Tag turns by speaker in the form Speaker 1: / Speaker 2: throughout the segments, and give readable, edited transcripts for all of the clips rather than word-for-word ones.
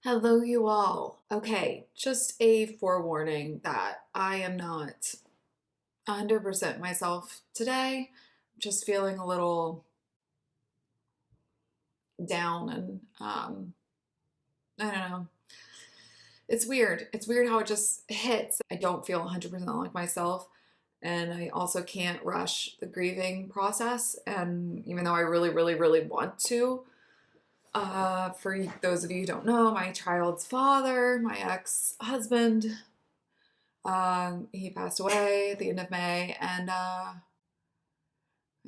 Speaker 1: Hello, you all. Okay, just a forewarning that I am not 100% myself today. Just feeling a little down and I don't know. It's weird. It's weird how it just hits. I don't feel 100% like myself, and I also can't rush the grieving process. And even though I really, really, really want to, for those of you who don't know, my child's father, my ex-husband, he passed away at the end of May, and I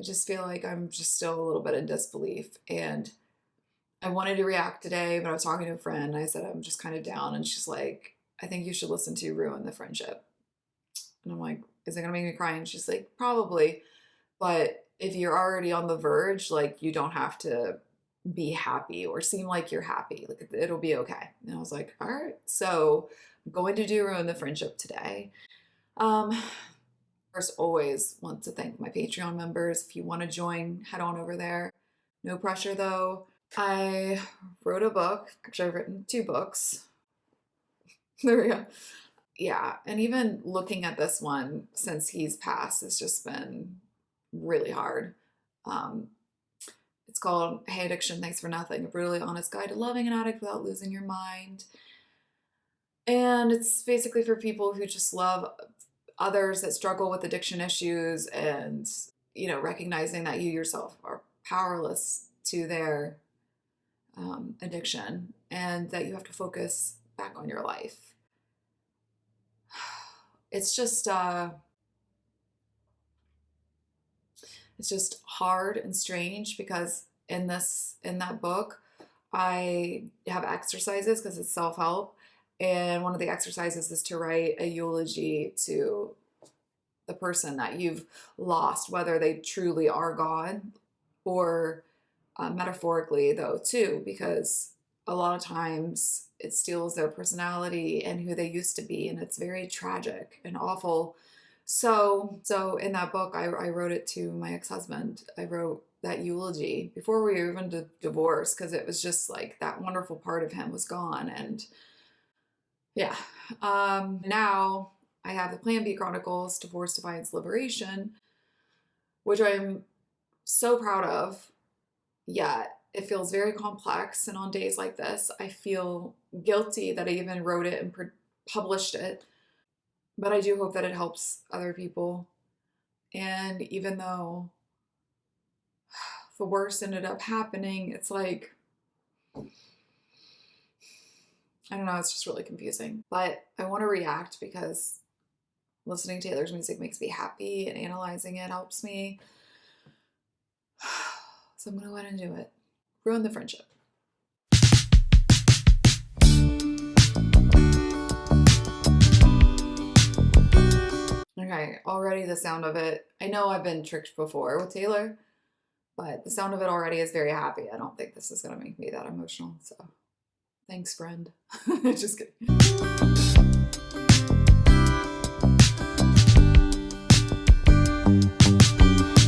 Speaker 1: just feel like I'm just still a little bit in disbelief. And I wanted to react today, but I was talking to a friend. And I said I'm just kind of down, and she's like, "I think you should listen to Ruin the Friendship." And I'm like, "Is it gonna make me cry?" And she's like, "Probably, but if you're already on the verge, like you don't have to be happy or seem like you're happy. Like it'll be okay." And I was like, "All right." So I'm going to do Ruin the Friendship today. Um, First, always want to thank my Patreon members. If you want to join, head on over there. No pressure though. I wrote a book. Actually, I've written two books. There we go. Yeah, and even looking at this one since he's passed has just been really hard. Um, it's called Hey Addiction, Thanks for Nothing, a brutally honest guide to loving an addict without losing your mind. And it's basically for people who just love others that struggle with addiction issues and, recognizing that you yourself are powerless to their addiction and that you have to focus back on your life. It's just hard and strange because in that book I have exercises because it's self-help, and one of the exercises is to write a eulogy to the person that you've lost, whether they truly are gone or metaphorically though too, because a lot of times it steals their personality and who they used to be, and it's very tragic and awful. So in that book, I wrote it to my ex-husband. I wrote that eulogy before we were even divorced because it was just like that wonderful part of him was gone. And yeah, now I have the Plan B Chronicles, Divorce, Defiance, Liberation, which I'm so proud of, yet it feels very complex. And on days like this, I feel guilty that I even wrote it and published it. But I do hope that it helps other people. And even though the worst ended up happening, it's like, I don't know, it's just really confusing. But I want to react because listening to Taylor's music makes me happy and analyzing it helps me. So I'm going to go ahead and do it. Ruin the Friendship. Okay, already the sound of it. I know I've been tricked before with Taylor, but the sound of it already is very happy. I don't think this is going to make me that emotional. So thanks, friend. Just kidding.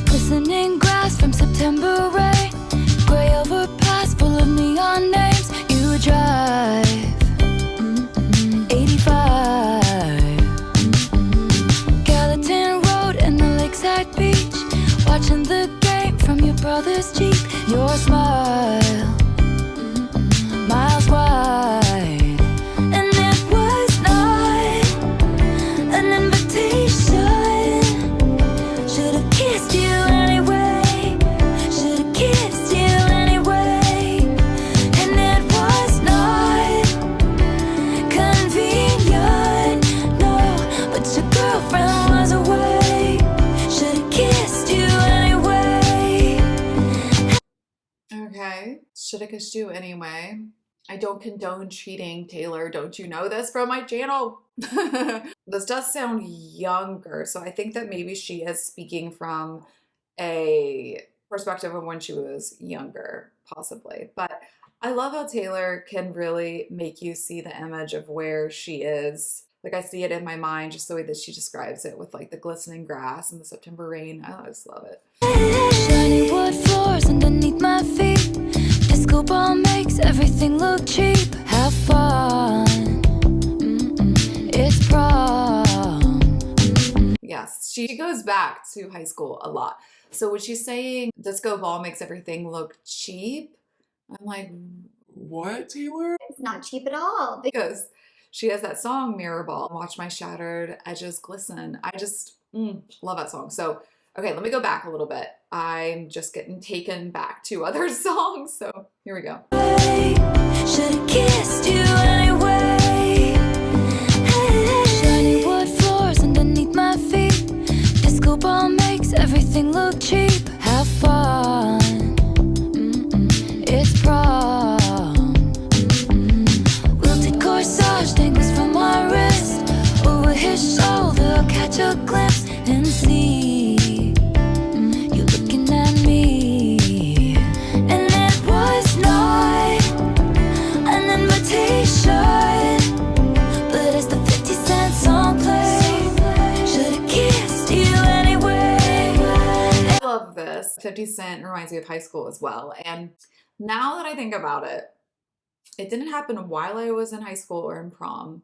Speaker 2: Glistening grass from September rain, gray overpass full of neon names. You drive 85, Gallatin Road and the lakeside beach, watching the game from your brother's Jeep. Your smile, miles wide, and it was not an invitation. Should've kissed you anyway, should've kissed you anyway, and it was not convenient, no, but your girlfriend was away. Should've kissed you anyway.
Speaker 1: Okay, should have kissed you anyway. I don't condone cheating, Taylor. Don't you know this from my channel? This does sound younger, so I think that maybe she is speaking from a perspective of when she was younger, possibly. But I love how Taylor can really make you see the image of where she is. Like I see it in my mind, just the way that she describes it with like the glistening grass and the September rain. I just love it.
Speaker 2: Shiny wood floors underneath my feet, disco ball makes makes everything look cheap. Have fun. It's prom.
Speaker 1: Yes, she goes back to high school a lot. So when she's saying disco ball makes everything look cheap, I'm like,
Speaker 3: What, Taylor?
Speaker 4: It's not cheap at all.
Speaker 1: because she has that song Mirror Ball, Watch My Shattered Edges Glisten. I just love that song. So, okay, let me go back a little bit. I'm just getting taken back to other songs. So here we go.
Speaker 2: Should've kissed you anyway. Shiny wood floors underneath my feet. Disco ball makes everything look cheap. Have fun. It's prom. Wilted corsage dangles from my wrist. Over his shoulder, catch a glimpse and see you looking at me. And it was not an invitation, but as the 50 Cent song played, should've kissed you anyway.
Speaker 1: I love this. 50 Cent reminds me of high school as well. And now that I think about it, it didn't happen while I was in high school or in prom.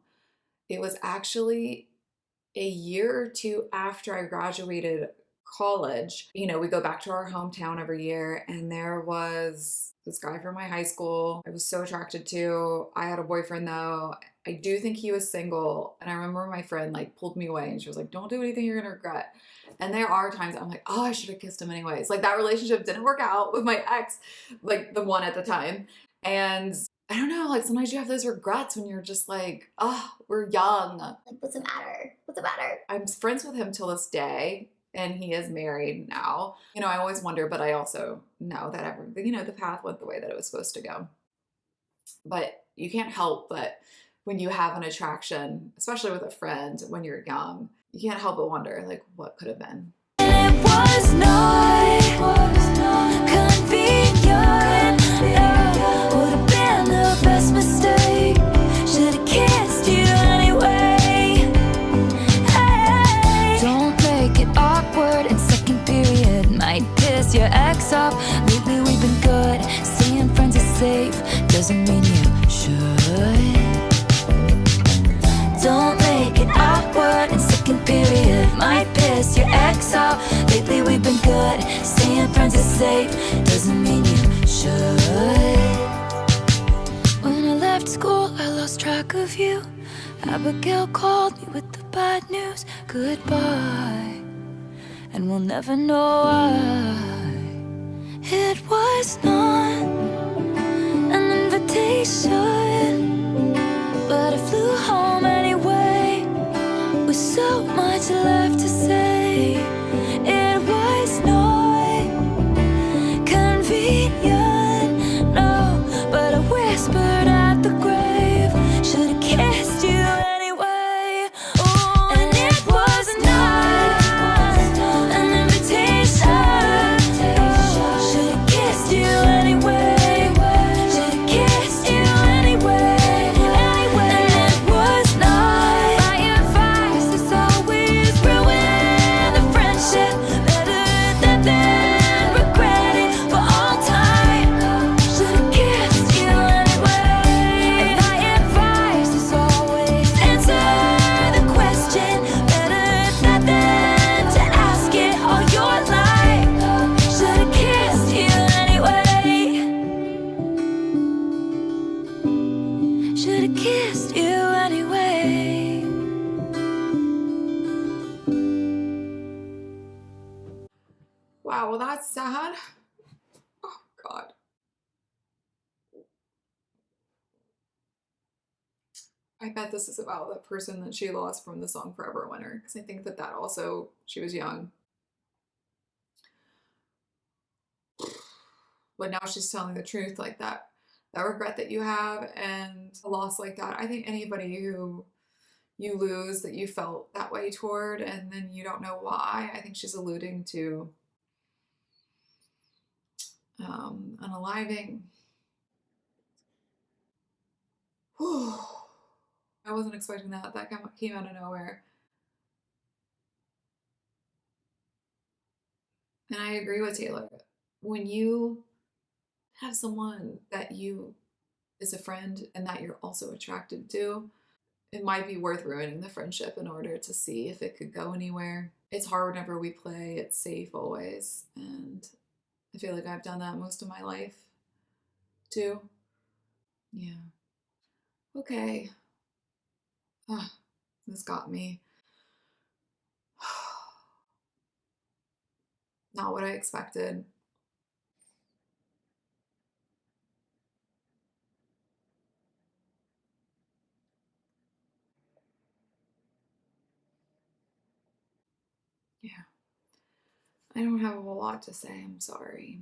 Speaker 1: It was actually a year or two after I graduated college. You know, we go back to our hometown every year, and there was this guy from my high school I was so attracted to. I had a boyfriend though. I do think he was single. And I remember my friend like pulled me away and she was like, don't do anything you're gonna regret. And there are times I'm like, oh, I should have kissed him anyways. Like that relationship didn't work out with my ex, like the one at the time. And I don't know, like sometimes you have those regrets when you're just like, oh, we're young.
Speaker 4: Like, what's the matter? What's the matter?
Speaker 1: I'm friends with him till this day, and he is married now. You know, I always wonder, but I also know that everything, you know, the path went the way that it was supposed to go. But you can't help but when you have an attraction, especially with a friend when you're young, you can't help but wonder, like, what could have been.
Speaker 2: It was not convenient. Would've been the best mistake. Should've kissed you anyway. Hey. Don't make it awkward in second period. Might piss your ex off. Lately we've been good. Seeing friends is safe. Doesn't mean you should. Don't make it awkward in second period. Might piss your ex off. Lately we've been good. Staying friends is safe. Doesn't mean you should. When I left school, I lost track of you. Abigail called me with the bad news. Goodbye. And we'll never know why. It was not an invitation, but I flew home anyway, with so much left to say. It was not convenient, no, but I whispered at the grave. Should've kissed you anyway. Oh, and it was not an invitation. Should've kissed you anyway. Should've kissed you anyway. And it was not my advice. It's always ruin the friendship. Better than regret it for all time. Should've kissed you anyway. And my advice is always answer the question. Better than to ask it all your life. Should've kissed you anyway. Should've kissed you anyway.
Speaker 1: Wow, well, that's sad. Oh, God. I bet this is about that person that she lost from the song Forever Winter, because I think that that also, she was young. But now she's telling the truth, like that regret that you have and a loss like that. I think anybody who you lose that you felt that way toward and then you don't know why, I think she's alluding to unaliving. Whew. I wasn't expecting that. That came out of nowhere. And I agree with Taylor. When you have someone that you is a friend and that you're also attracted to, it might be worth ruining the friendship in order to see if it could go anywhere. It's hard whenever we play it safe always, and I feel like I've done that most of my life too. Yeah. Okay. Ah, this got me. Not what I expected. Yeah. I don't have a whole lot to say. I'm sorry.